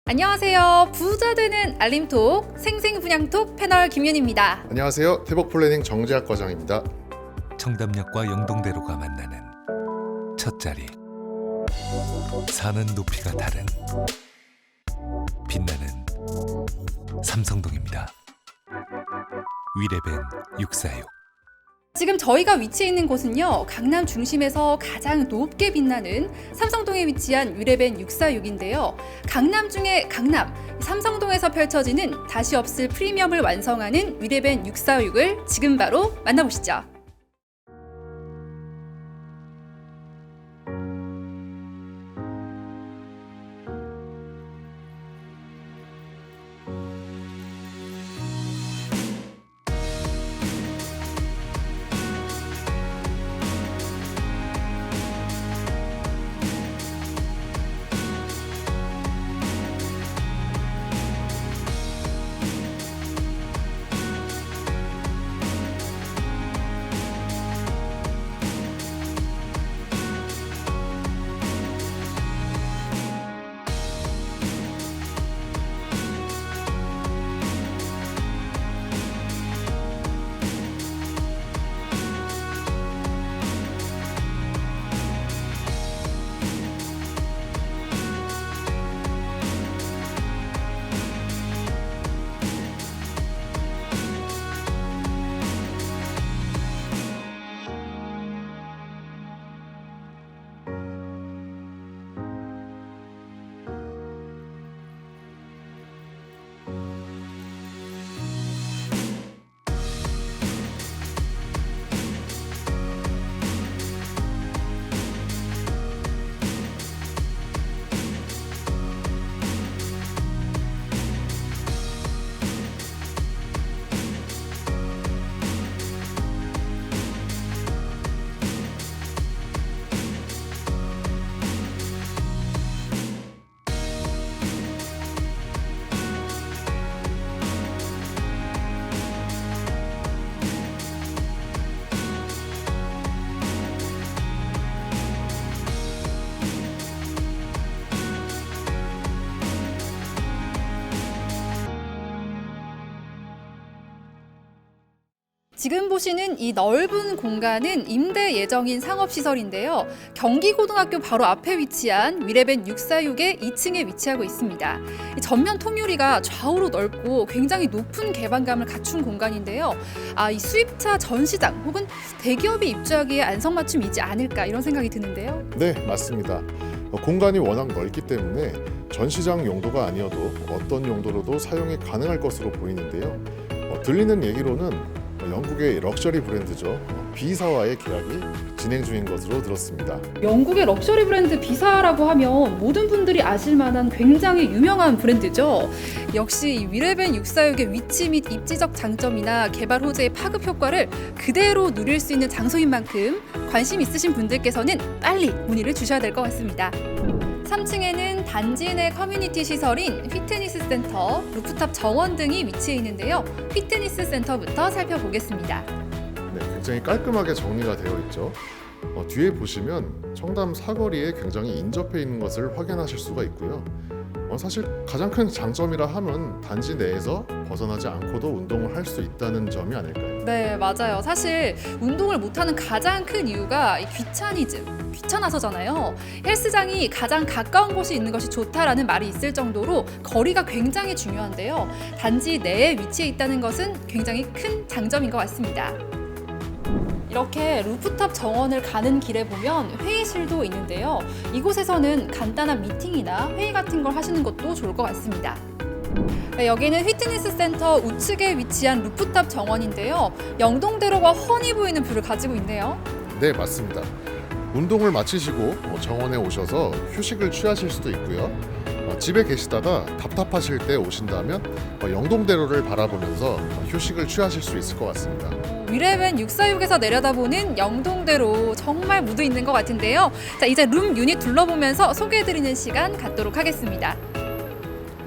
안녕하세요. 부자 되는 알림톡 생생분양톡 패널 김윤입니다. 안녕하세요. 태복플래닝 정재학 과장입니다. 청담역과 영동대로가 만나는 첫 자리. 사는 높이가 다른 빛나는 삼성동입니다. 위례벤 646. 지금 저희가 위치해 있는 곳은요, 강남 중심에서 가장 높게 빛나는 삼성동에 위치한 위례벤 646인데요. 강남 중에 강남, 삼성동에서 펼쳐지는 다시 없을 프리미엄을 완성하는 위례벤 646을 지금 바로 만나보시죠. 지금 보시는 이 넓은 공간은 임대 예정인 상업시설인데요. 경기고등학교 바로 앞에 위치한 위례벤 646의 2층에 위치하고 있습니다. 이 전면 통유리가 좌우로 넓고 굉장히 높은 개방감을 갖춘 공간인데요. 이 수입차 전시장 혹은 대기업이 입주하기에 안성맞춤이지 않을까 이런 생각이 드는데요. 네, 맞습니다. 공간이 워낙 넓기 때문에 전시장 용도가 아니어도 어떤 용도로도 사용이 가능할 것으로 보이는데요. 들리는 얘기로는 영국의 럭셔리 브랜드죠. 비사와의 계약이 진행 중인 것으로 들었습니다. 영국의 럭셔리 브랜드 비사라고 하면 모든 분들이 아실 만한 굉장히 유명한 브랜드죠. 역시 이 위례벤 646의 위치 및 입지적 장점이나 개발 호재의 파급 효과를 그대로 누릴 수 있는 장소인 만큼 관심 있으신 분들께서는 빨리 문의를 주셔야 될 것 같습니다. 3층에는 단지 내 커뮤니티 시설인 피트니스 센터, 루프탑 정원 등이 위치해 있는데요. 피트니스 센터부터 살펴보겠습니다. 네, 굉장히 깔끔하게 정리가 되어 있죠. 뒤에 보시면 청담 사거리에 굉장히 인접해 있는 것을 확인하실 수가 있고요. 사실 가장 큰 장점이라 함은 단지 내에서 벗어나지 않고도 운동을 할 수 있다는 점이 아닐까요? 네, 맞아요. 사실 운동을 못하는 가장 큰 이유가 이 귀찮아서잖아요. 헬스장이 가장 가까운 곳에 있는 것이 좋다라는 말이 있을 정도로 거리가 굉장히 중요한데요. 단지 내에 위치해 있다는 것은 굉장히 큰 장점인 것 같습니다. 이렇게 루프탑 정원을 가는 길에 보면 회의실도 있는데요. 이곳에서는 간단한 미팅이나 회의 같은 걸 하시는 것도 좋을 것 같습니다. 여기는 피트니스 센터 우측에 위치한 루프탑 정원인데요. 영동대로가 훤히 보이는 뷰를 가지고 있네요. 네, 맞습니다. 운동을 마치시고 정원에 오셔서 휴식을 취하실 수도 있고요. 집에 계시다가 답답하실 때 오신다면 영동대로를 바라보면서 휴식을 취하실 수 있을 것 같습니다. 위례벤 646에서 내려다보는 영동대로 정말 무드 있는 것 같은데요. 자, 이제 룸 유닛 둘러보면서 소개해드리는 시간 갖도록 하겠습니다.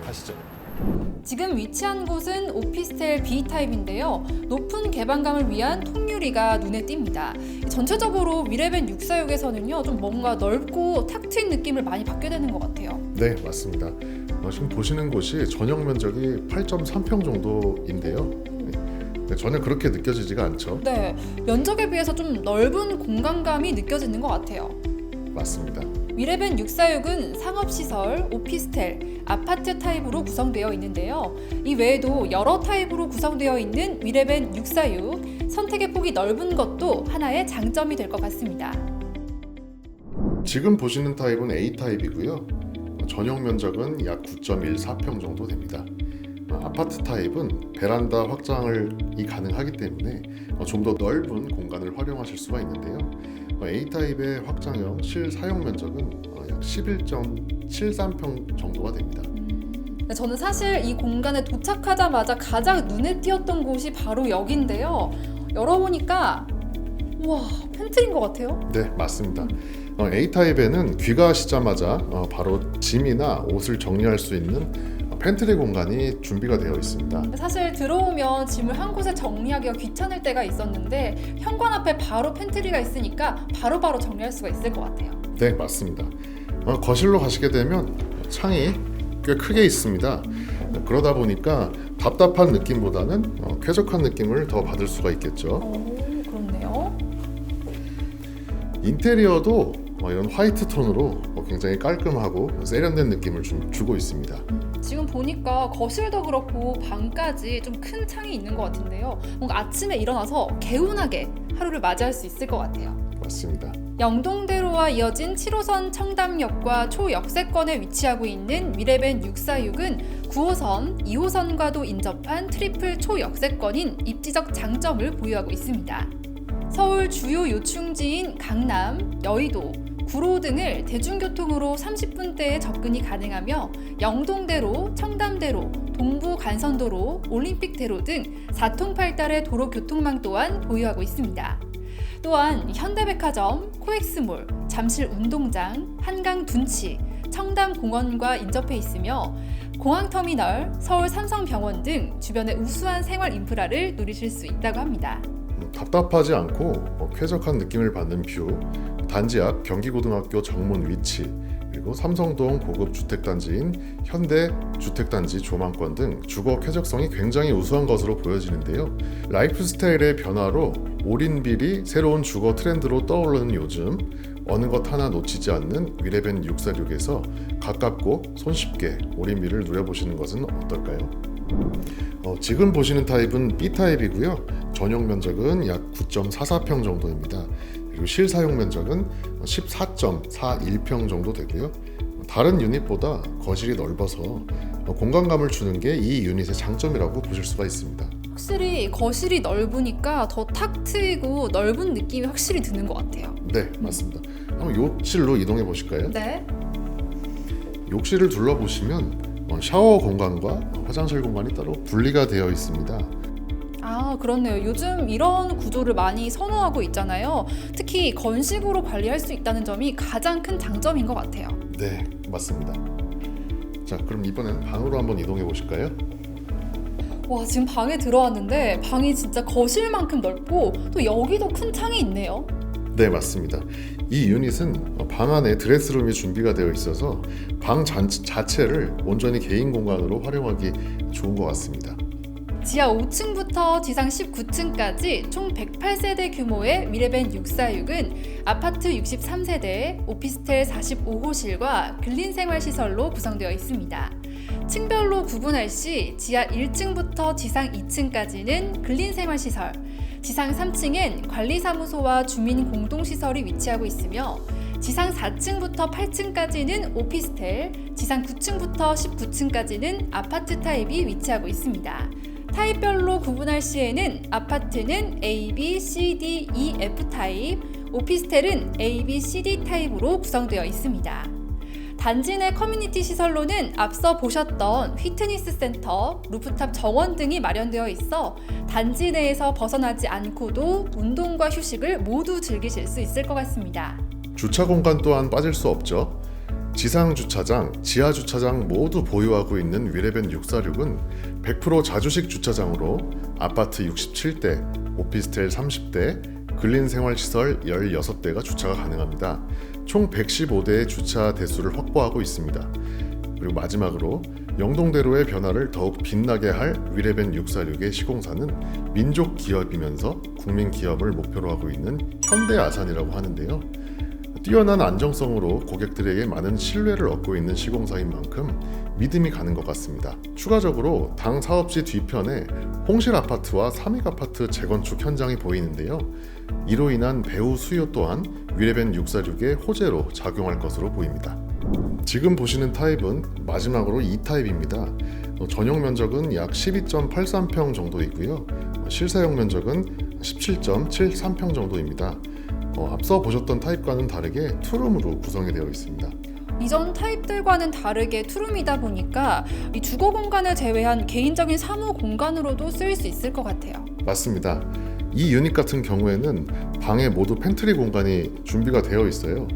가시죠. 지금 위치한 곳은 오피스텔 B타입인데요. 높은 개방감을 위한 통유리가 눈에 띕니다. 전체적으로 위레벤 646에서는요, 좀 뭔가 넓고 탁 트인 느낌을 많이 받게 되는 것 같아요. 네, 맞습니다. 지금 보시는 곳이 전용 면적이 8.3평 정도인데요. 네, 전혀 그렇게 느껴지지가 않죠. 네, 면적에 비해서 좀 넓은 공간감이 느껴지는 것 같아요. 맞습니다. 위레벤 646은 상업시설, 오피스텔, 아파트 타입으로 구성되어 있는데요. 이 외에도 여러 타입으로 구성되어 있는 위레벤 646, 선택의 폭이 넓은 것도 하나의 장점이 될 것 같습니다. 지금 보시는 타입은 A타입이고요. 전용 면적은 약 9.14평 정도 됩니다. 아파트 타입은 베란다 확장이 가능하기 때문에 좀 더 넓은 공간을 활용하실 수가 있는데요. A타입의 확장형 실사용 면적은 약 11.73평 정도가 됩니다. 저는 사실 이 공간에 도착하자마자 가장 눈에 띄었던 곳이 바로 여기인데요. 열어보니까 우와, 팬트리인 것 같아요. 네, 맞습니다. A타입에는 귀가하시자마자 바로 짐이나 옷을 정리할 수 있는 팬트리 공간이 준비가 되어 있습니다. 사실 들어오면 짐을 한 곳에 정리하기가 귀찮을 때가 있었는데 현관 앞에 바로 팬트리가 있으니까 바로바로 정리할 수가 있을 것 같아요. 네, 맞습니다. 거실로 가시게 되면 창이 꽤 크게 있습니다. 그러다 보니까 답답한 느낌보다는 쾌적한 느낌을 더 받을 수가 있겠죠. 그렇네요. 인테리어도 이런 화이트 톤으로 굉장히 깔끔하고 세련된 느낌을 주고 있습니다. 지금 보니까 거실도 그렇고 방까지 좀 큰 창이 있는 것 같은데요. 뭔가 아침에 일어나서 개운하게 하루를 맞이할 수 있을 것 같아요. 맞습니다. 영동대로와 이어진 7호선 청담역과 초역세권에 위치하고 있는 위레벤 646은 9호선, 2호선과도 인접한 트리플 초역세권인 입지적 장점을 보유하고 있습니다. 서울 주요 요충지인 강남, 여의도, 구로 등을 대중교통으로 30분대에 접근이 가능하며 영동대로, 청담대로, 동부간선도로, 올림픽대로 등 4통팔달의 도로 교통망 또한 보유하고 있습니다. 또한 현대백화점, 코엑스몰, 잠실운동장, 한강둔치, 청담공원과 인접해 있으며 공항터미널, 서울 삼성병원 등 주변의 우수한 생활 인프라를 누리실 수 있다고 합니다. 답답하지 않고 쾌적한 느낌을 받는 뷰, 단지 앞 경기고등학교 정문 위치, 그리고 삼성동 고급 주택단지인 현대주택단지 조망권 등 주거 쾌적성이 굉장히 우수한 것으로 보여지는데요. 라이프 스타일의 변화로 올인빌이 새로운 주거 트렌드로 떠오르는 요즘, 어느 것 하나 놓치지 않는 위레벤 646에서 가깝고 손쉽게 올인빌을 누려보시는 것은 어떨까요? 지금 보시는 타입은 B타입이고요. 전용 면적은 약 9.44평 정도입니다. 그리고 실사용 면적은 14.41평 정도 되고요. 다른 유닛보다 거실이 넓어서 공간감을 주는 게 이 유닛의 장점이라고 보실 수가 있습니다. 확실히 거실이 넓으니까 더 탁 트이고 넓은 느낌이 확실히 드는 것 같아요. 네, 맞습니다. 한번 욕실로 이동해 보실까요? 네. 욕실을 둘러보시면 샤워 공간과 화장실 공간이 따로 분리가 되어 있습니다. 아, 그렇네요. 요즘 이런 구조를 많이 선호하고 있잖아요. 특히 건식으로 관리할 수 있다는 점이 가장 큰 장점인 것 같아요. 네, 맞습니다. 자, 그럼 이번엔 방으로 한번 이동해 보실까요? 와, 지금 방에 들어왔는데 방이 진짜 거실만큼 넓고 또 여기도 큰 창이 있네요. 네, 맞습니다. 이 유닛은 방 안에 드레스룸이 준비가 되어 있어서 방 자체를 온전히 개인 공간으로 활용하기 좋은 것 같습니다. 지하 5층부터 지상 19층까지 총 108세대 규모의 위레벤 646은 아파트 63세대, 오피스텔 45호실과 근린생활시설로 구성되어 있습니다. 층별로 구분할 시 지하 1층부터 지상 2층까지는 근린생활시설, 지상 3층엔 관리사무소와 주민 공동시설이 위치하고 있으며 지상 4층부터 8층까지는 오피스텔, 지상 9층부터 19층까지는 아파트 타입이 위치하고 있습니다. 타입별로 구분할 시에는 아파트는 A, B, C, D, E, F 타입, 오피스텔은 A, B, C, D 타입으로 구성되어 있습니다. 단지 내 커뮤니티 시설로는 앞서 보셨던 피트니스 센터, 루프탑 정원 등이 마련되어 있어 단지 내에서 벗어나지 않고도 운동과 휴식을 모두 즐기실 수 있을 것 같습니다. 주차 공간 또한 빠질 수 없죠. 지상 주차장, 지하 주차장 모두 보유하고 있는 위례벤 646은 100% 자주식 주차장으로 아파트 67대, 오피스텔 30대, 근린생활시설 16대가 주차가 가능합니다. 총 115대의 주차 대수를 확보하고 있습니다. 그리고 마지막으로 영동대로의 변화를 더욱 빛나게 할 위례벤 646의 시공사는 민족 기업이면서 국민 기업을 목표로 하고 있는 현대아산이라고 하는데요. 뛰어난 안정성으로 고객들에게 많은 신뢰를 얻고 있는 시공사인 만큼 믿음이 가는 것 같습니다. 추가적으로 당 사업지 뒤편에 홍실 아파트와 삼익 아파트 재건축 현장이 보이는데요. 이로 인한 배후 수요 또한 위례벤 646의 호재로 작용할 것으로 보입니다. 지금 보시는 타입은 마지막으로 2타입입니다. 전용 면적은 약 12.83평 정도이고요. 실사용 면적은 17.73평 정도입니다. 앞서 보셨던 타입과는 다르게 투룸으로 구성이 되어 있습니다. 이전 타입들과는 다르게 투룸이다 보니까 이 주거 공간을 제외한 개인적인 사무 공간으로도 쓰일 수 있을 것 같아요. 맞습니다. 이 유닛 같은 경우에는 방에 모두 팬트리 공간이 준비가 되어 있어요.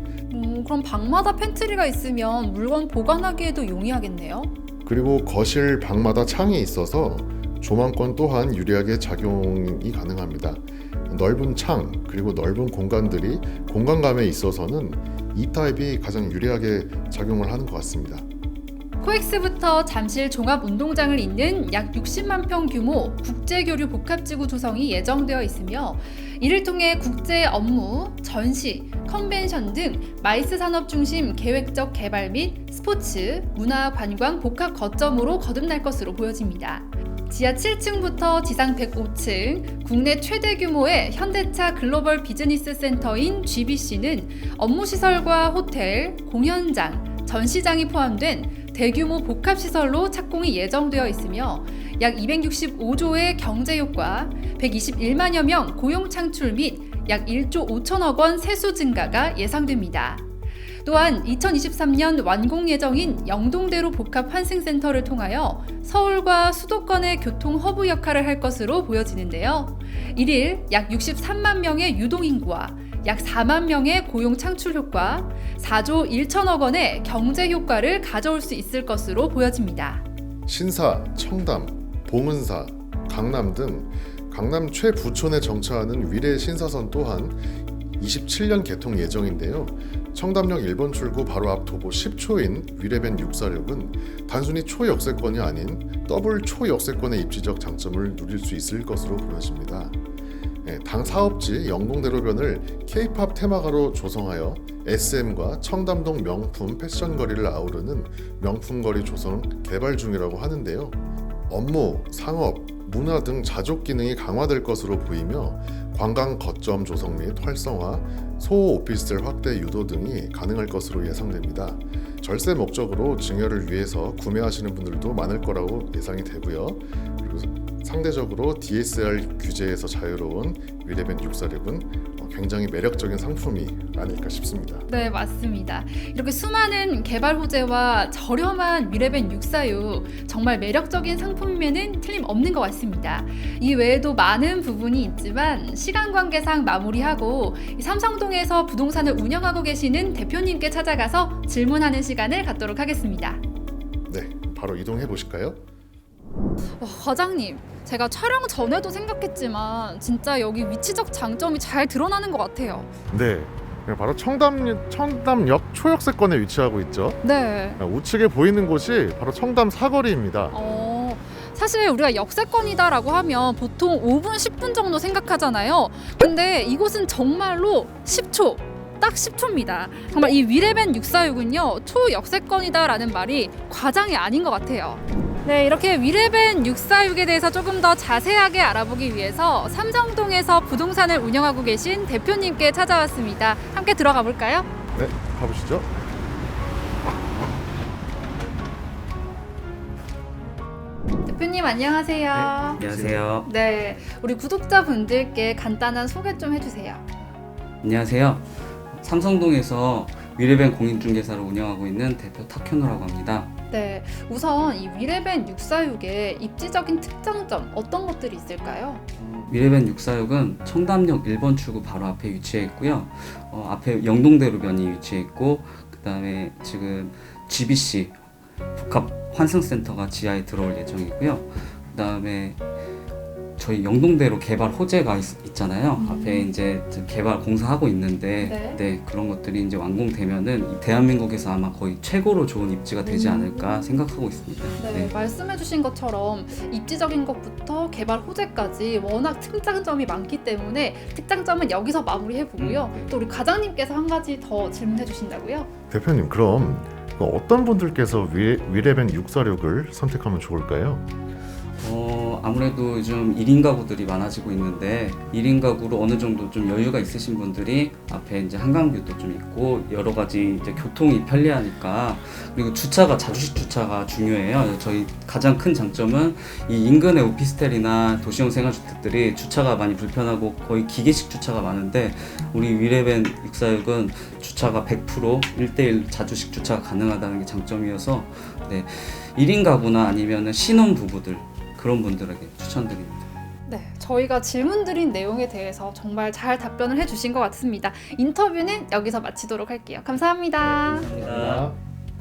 그럼 방마다 팬트리가 있으면 물건 보관하기에도 용이하겠네요. 그리고 거실 방마다 창이 있어서 조망권 또한 유리하게 작용이 가능합니다. 넓은 창 그리고 넓은 공간들이 공간감에 있어서는 이 타입이 가장 유리하게 작용을 하는 것 같습니다. 코엑스부터 잠실 종합운동장을 잇는 약 60만 평 규모 국제교류 복합지구 조성이 예정되어 있으며 이를 통해 국제 업무, 전시, 컨벤션 등 마이스 산업 중심 계획적 개발 및 스포츠, 문화, 관광 복합 거점으로 거듭날 것으로 보여집니다. 지하 7층부터 지상 105층, 국내 최대 규모의 현대차 글로벌 비즈니스 센터인 GBC는 업무시설과 호텔, 공연장, 전시장이 포함된 대규모 복합시설로 착공이 예정되어 있으며 약 265조의 경제효과, 121만여 명 고용 창출 및 약 1조 5천억 원 세수 증가가 예상됩니다. 또한 2023년 완공 예정인 영동대로 복합 환승센터를 통하여 서울과 수도권의 교통 허브 역할을 할 것으로 보여지는데요. 일일 약 63만 명의 유동인구와 약 4만 명의 고용 창출 효과, 4조 1천억 원의 경제 효과를 가져올 수 있을 것으로 보여집니다. 신사, 청담, 봉은사, 강남 등 강남 최부촌에 정차하는 위례 신사선 또한 27년 개통 예정인데요. 청담역 1번 출구 바로 앞 도보 10초인 위례벤 646은 단순히 초역세권이 아닌 더블 초역세권의 입지적 장점을 누릴 수 있을 것으로 보여집니다. 당 사업지 영동대로변을 K-팝 테마가로 조성하여 SM과 청담동 명품 패션 거리를 아우르는 명품거리 조성 개발 중이라고 하는데요. 업무, 상업, 문화 등 자족 기능이 강화될 것으로 보이며 관광 거점 조성 및 활성화, 소호 오피스텔 확대 유도 등이 가능할 것으로 예상됩니다. 절세 목적으로 증여를 위해서 구매하시는 분들도 많을 거라고 예상이 되고요. 그리고 상대적으로 DSR 규제에서 자유로운 위례벤 646은 굉장히 매력적인 상품이 아닐까 싶습니다. 네, 맞습니다. 이렇게 수많은 개발 호재와 저렴한 위례벤 646 정말 매력적인 상품임에는 틀림없는 것 같습니다. 이 외에도 많은 부분이 있지만 시간 관계상 마무리하고 삼성동에서 부동산을 운영하고 계시는 대표님께 찾아가서 질문하는 시간을 갖도록 하겠습니다. 네, 바로 이동해 보실까요? 과장님, 제가 촬영 전에도 생각했지만 진짜 여기 위치적 장점이 잘 드러나는 것 같아요. 네, 바로 청담역 초역세권에 위치하고 있죠. 네. 우측에 보이는 곳이 바로 청담 사거리입니다. 사실 우리가 역세권이다라고 하면 보통 5분, 10분 정도 생각하잖아요. 근데 이곳은 정말로 10초. 딱 10초입니다. 정말 이 위례벤 646은요 초역세권이다라는 말이 과장이 아닌 것 같아요. 네, 이렇게 위례벤 646에 대해서 조금 더 자세하게 알아보기 위해서 삼성동에서 부동산을 운영하고 계신 대표님께 찾아왔습니다. 함께 들어가 볼까요? 네, 가보시죠. 대표님 안녕하세요. 안녕하세요. 네, 우리 구독자분들께 간단한 소개 좀 해주세요. 안녕하세요. 삼성동에서 위례벤 공인중개사를 운영하고 있는 대표 탁현우라고 합니다. 네, 우선 이 위례벤 646의 입지적인 특장점 어떤 것들이 있을까요? 위례벤 646은 청담역 1번 출구 바로 앞에 위치해 있고요. 앞에 영동대로변이 위치해 있고 그다음에 지금 GBC 복합 환승센터가 지하에 들어올 예정이고요. 그다음에 저희 영동대로 개발 호재가 있잖아요. 앞에 이제 개발 공사하고 있는데 네. 그런 것들이 이제 완공되면은 이 대한민국에서 아마 거의 최고로 좋은 입지가 되지 않을까 생각하고 있습니다. 네, 말씀해주신 것처럼 입지적인 것부터 개발 호재까지 워낙 특장점이 많기 때문에 특장점은 여기서 마무리해보고요. 네. 또 우리 과장님께서 한 가지 더 질문해주신다고요? 대표님, 그럼 어떤 분들께서 위레벤 646을 선택하면 좋을까요? 아무래도 요즘 1인 가구들이 많아지고 있는데 1인 가구로 어느 정도 좀 여유가 있으신 분들이 앞에 이제 한강뷰도 좀 있고 여러 가지 이제 교통이 편리하니까, 그리고 주차가 자주식 주차가 중요해요. 저희 가장 큰 장점은 이 인근의 오피스텔이나 도시형 생활주택들이 주차가 많이 불편하고 거의 기계식 주차가 많은데 우리 위레벤 646은 주차가 100% 1대1 자주식 주차가 가능하다는 게 장점이어서 1인 가구나 아니면 신혼 부부들 그런 분들에게 추천드립니다. 네, 저희가 질문드린 내용에 대해서 정말 잘 답변을 해주신 것 같습니다. 인터뷰는 여기서 마치도록 할게요. 감사합니다. 감사합니다.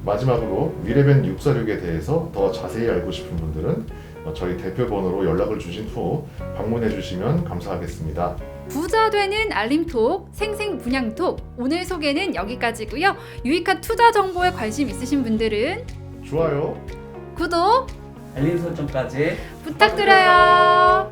마지막으로 위레벤 646에 대해서 더 자세히 알고 싶은 분들은 저희 대표 번호로 연락을 주신 후 방문해 주시면 감사하겠습니다. 부자 되는 알림톡, 생생분양톡, 오늘 소개는 여기까지고요. 유익한 투자 정보에 관심 있으신 분들은 좋아요. 구독 알림 설정까지 부탁드려요.